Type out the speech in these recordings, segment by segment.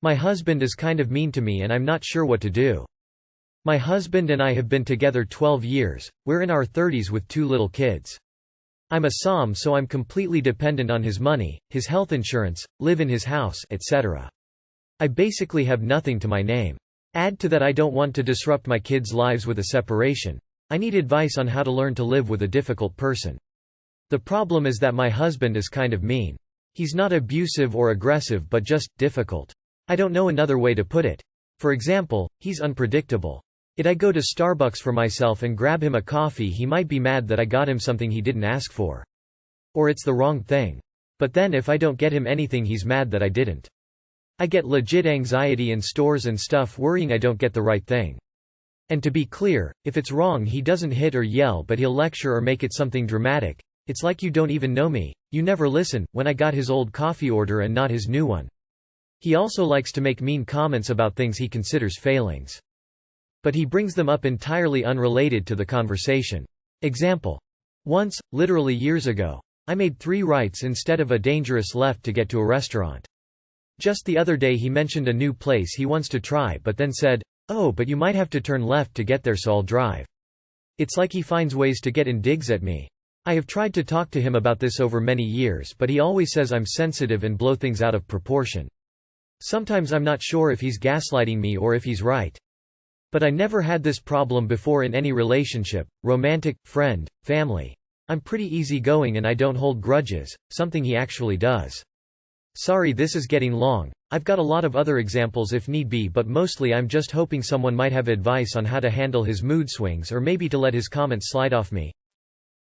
My husband is kind of mean to me and I'm not sure what to do. My husband and I have been together 12 years, we're in our 30s with 2 little kids. I'm a SOM, so I'm completely dependent on his money, his health insurance, live in his house, etc. I basically have nothing to my name. Add to that I don't want to disrupt my kids' lives with a separation. I need advice on how to learn to live with a difficult person. The problem is that my husband is kind of mean. He's not abusive or aggressive but just difficult. I don't know another way to put it. For example, he's unpredictable. If I go to Starbucks for myself and grab him a coffee, he might be mad that I got him something he didn't ask for. Or it's the wrong thing. But then if I don't get him anything, he's mad that I didn't. I get legit anxiety in stores and stuff, worrying I don't get the right thing. And to be clear, if it's wrong, he doesn't hit or yell, but he'll lecture or make it something dramatic. It's like you don't even know me, you never listen, when I got his old coffee order and not his new one. He also likes to make mean comments about things he considers failings. But he brings them up entirely unrelated to the conversation. Example. Once, literally years ago, I made 3 rights instead of a dangerous left to get to a restaurant. Just the other day he mentioned a new place he wants to try but then said, "Oh, but you might have to turn left to get there, so I'll drive." It's like he finds ways to get in digs at me. I have tried to talk to him about this over many years, but he always says I'm sensitive and blow things out of proportion. Sometimes I'm not sure if he's gaslighting me or if he's right. But I never had this problem before in any relationship, romantic, friend, family. I'm pretty easygoing and I don't hold grudges, something he actually does. Sorry this is getting long. I've got a lot of other examples if need be, but mostly I'm just hoping someone might have advice on how to handle his mood swings or maybe to let his comments slide off me.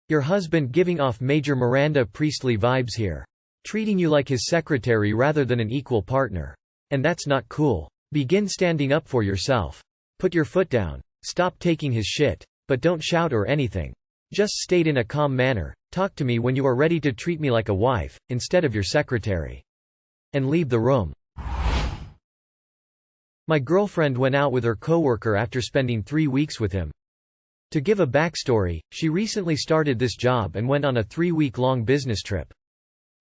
Your husband giving off major Miranda Priestley vibes here. Treating you like his secretary rather than an equal partner. And that's not cool. Begin standing up for yourself. Put your foot down. Stop taking his shit. But don't shout or anything. Just state in a calm manner, "Talk to me when you are ready to treat me like a wife, instead of your secretary." And leave the room. My girlfriend went out with her coworker after spending 3 weeks with him. To give a backstory, she recently started this job and went on a 3-week-long business trip.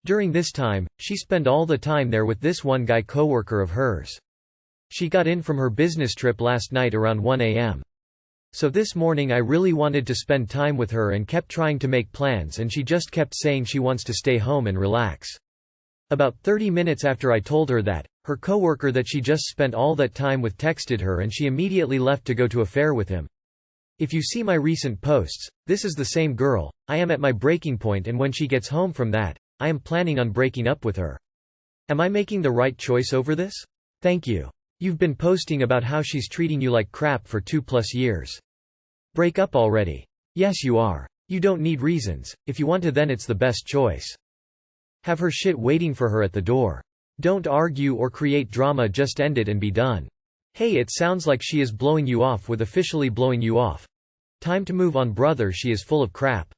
During this time, she spent all the time there with this one guy coworker of hers. She got in from her business trip last night around 1 a.m. So this morning I really wanted to spend time with her and kept trying to make plans, and she just kept saying she wants to stay home and relax. About 30 minutes after I told her that, her coworker that she just spent all that time with texted her and she immediately left to go to a fair with him. If you see my recent posts, this is the same girl. I am at my breaking point, and when she gets home from that, I am planning on breaking up with her. Am I making the right choice over this? Thank you. You've been posting about how she's treating you like crap for 2+ years. Break up already. Yes you are. You don't need reasons. If you want to, then it's the best choice. Have her shit waiting for her at the door. Don't argue or create drama, just end it and be done. Hey, it sounds like she is blowing you off with officially blowing you off. Time to move on, brother, she is full of crap.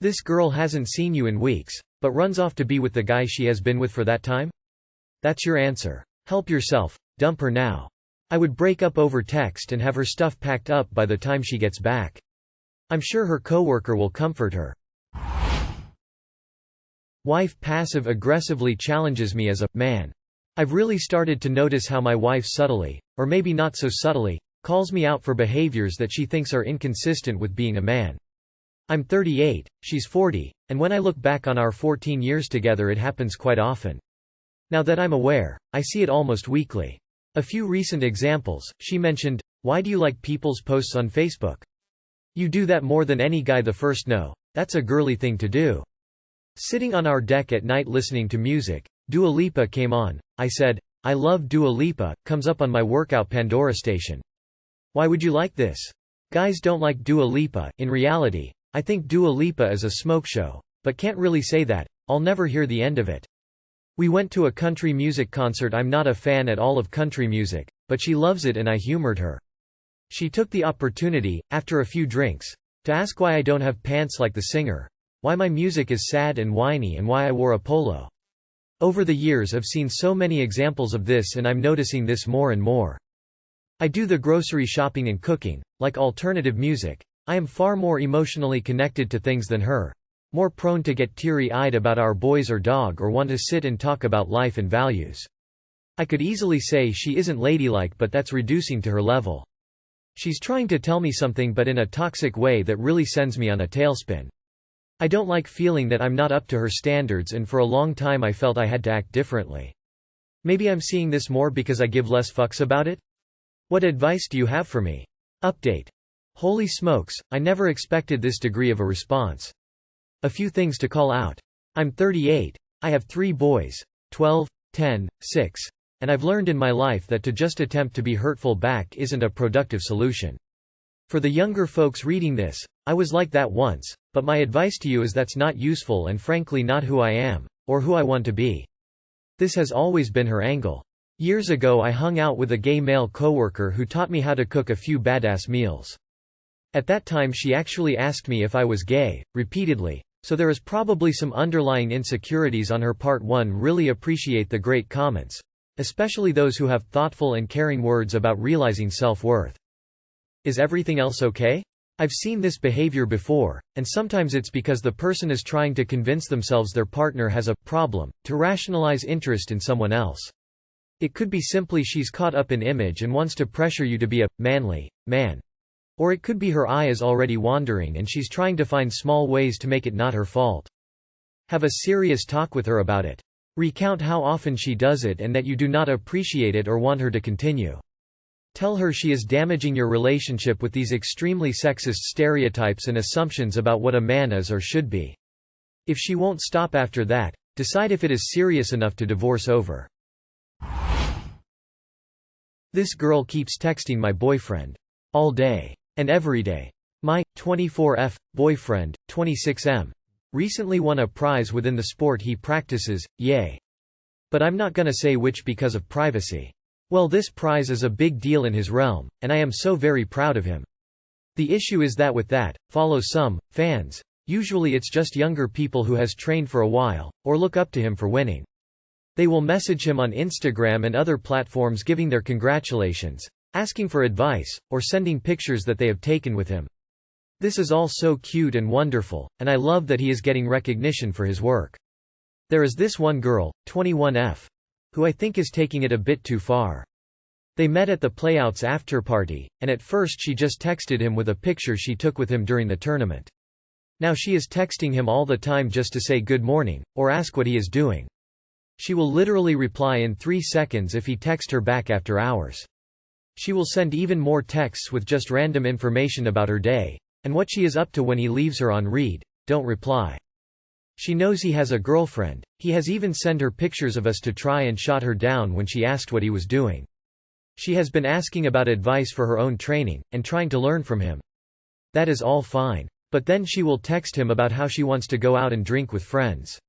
This girl hasn't seen you in weeks, but runs off to be with the guy she has been with for that time? That's your answer. Help yourself. Dump her now. I would break up over text and have her stuff packed up by the time she gets back. I'm sure her coworker will comfort her. Wife passive-aggressively challenges me as a man. I've really started to notice how my wife subtly, or maybe not so subtly, calls me out for behaviors that she thinks are inconsistent with being a man. I'm 38, she's 40, and when I look back on our 14 years together, it happens quite often. Now that I'm aware, I see it almost weekly. A few recent examples, she mentioned, "Why do you like people's posts on Facebook? You do that more than any guy the first no. That's a girly thing to do." Sitting on our deck at night listening to music, Dua Lipa came on. I said, "I love Dua Lipa," comes up on my workout Pandora station. Why would you like this? Guys don't like Dua Lipa. In reality, I think Dua Lipa is a smoke show. But can't really say that. I'll never hear the end of it. We went to a country music concert. I'm not a fan at all of country music, but she loves it and I humored her. She took the opportunity, after a few drinks, to ask why I don't have pants like the singer, why my music is sad and whiny, and why I wore a polo. Over the years I've seen so many examples of this, and I'm noticing this more and more. I do the grocery shopping and cooking, like alternative music. I am far more emotionally connected to things than her. More prone to get teary-eyed about our boys or dog, or want to sit and talk about life and values. I could easily say she isn't ladylike, but that's reducing to her level. She's trying to tell me something, but in a toxic way that really sends me on a tailspin. I don't like feeling that I'm not up to her standards, and for a long time I felt I had to act differently. Maybe I'm seeing this more because I give less fucks about it? What advice do you have for me? Update. Holy smokes, I never expected this degree of a response. A few things to call out. I'm 38. I have 3 boys, 12, 10, 6, and I've learned in my life that to just attempt to be hurtful back isn't a productive solution. For the younger folks reading this, I was like that once, but my advice to you is that's not useful and frankly not who I am, or who I want to be. This has always been her angle. Years ago I hung out with a gay male coworker who taught me how to cook a few badass meals. At that time she actually asked me if I was gay, repeatedly, so there is probably some underlying insecurities on her part. One really appreciate the great comments, especially those who have thoughtful and caring words about realizing self-worth. Is everything else okay? I've seen this behavior before, and sometimes it's because the person is trying to convince themselves their partner has a problem, to rationalize interest in someone else. It could be simply she's caught up in image and wants to pressure you to be a manly man. Or it could be her eye is already wandering and she's trying to find small ways to make it not her fault. Have a serious talk with her about it. Recount how often she does it and that you do not appreciate it or want her to continue. Tell her she is damaging your relationship with these extremely sexist stereotypes and assumptions about what a man is or should be. If she won't stop after that, decide if it is serious enough to divorce over. This girl keeps texting my boyfriend. All day. And every day. My 24F boyfriend, 26M. Recently won a prize within the sport he practices, yay. But I'm not gonna say which because of privacy. Well, this prize is a big deal in his realm, and I am so very proud of him. The issue is that with that, follow some fans. Usually it's just younger people who has trained for a while, or look up to him for winning. They will message him on Instagram and other platforms giving their congratulations, asking for advice, or sending pictures that they have taken with him. This is all so cute and wonderful, and I love that he is getting recognition for his work. There is this one girl, 21F, who I think is taking it a bit too far. They met at the Playouts afterparty, and at first she just texted him with a picture she took with him during the tournament. Now she is texting him all the time just to say good morning, or ask what he is doing. She will literally reply in 3 seconds if he texts her back after hours. She will send even more texts with just random information about her day, and what she is up to when he leaves her on read, don't reply. She knows he has a girlfriend. He has even sent her pictures of us to try and shut her down when she asked what he was doing. She has been asking about advice for her own training, and trying to learn from him. That is all fine. But then she will text him about how she wants to go out and drink with friends.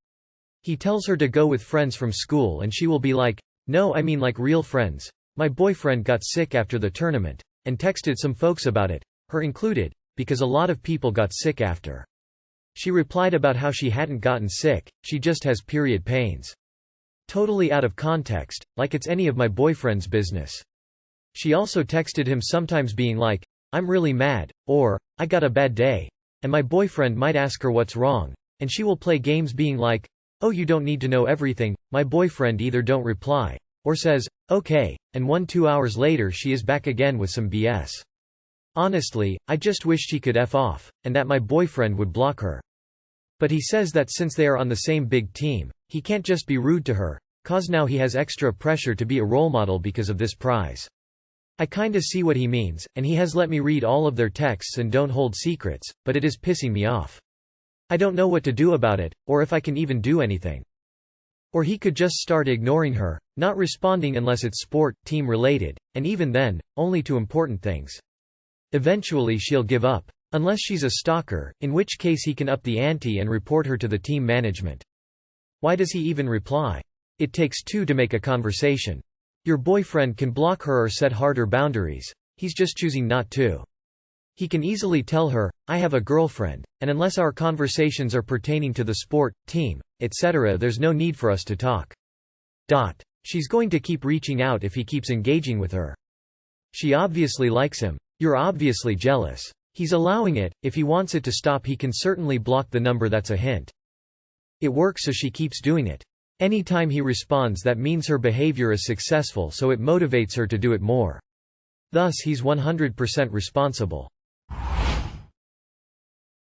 He tells her to go with friends from school and she will be like, no, I mean like real friends. My boyfriend got sick after the tournament, and texted some folks about it, her included, because a lot of people got sick after. She replied about how she hadn't gotten sick, she just has period pains. Totally out of context, like it's any of my boyfriend's business. She also texted him sometimes being like, I'm really mad, or, I got a bad day. And my boyfriend might ask her what's wrong, and she will play games being like, oh, you don't need to know everything. My boyfriend either don't reply, or says, okay, and 1-2 hours later she is back again with some BS. Honestly, I just wish she could F off, and that my boyfriend would block her. But he says that since they are on the same big team, he can't just be rude to her, cause now he has extra pressure to be a role model because of this prize. I kinda see what he means, and he has let me read all of their texts and don't hold secrets, but it is pissing me off. I don't know what to do about it, or if I can even do anything. Or he could just start ignoring her, not responding unless it's sport, team related, and even then, only to important things. Eventually she'll give up. Unless she's a stalker, in which case he can up the ante and report her to the team management. Why does he even reply? It takes two to make a conversation. Your boyfriend can block her or set harder boundaries. He's just choosing not to. He can easily tell her, I have a girlfriend, and unless our conversations are pertaining to the sport, team, etc., there's no need for us to talk. She's going to keep reaching out if he keeps engaging with her. She obviously likes him. You're obviously jealous. He's allowing it. If he wants it to stop, he can certainly block the number. That's a hint. It works, so she keeps doing it. Anytime he responds, that means her behavior is successful, so it motivates her to do it more. Thus he's 100% responsible.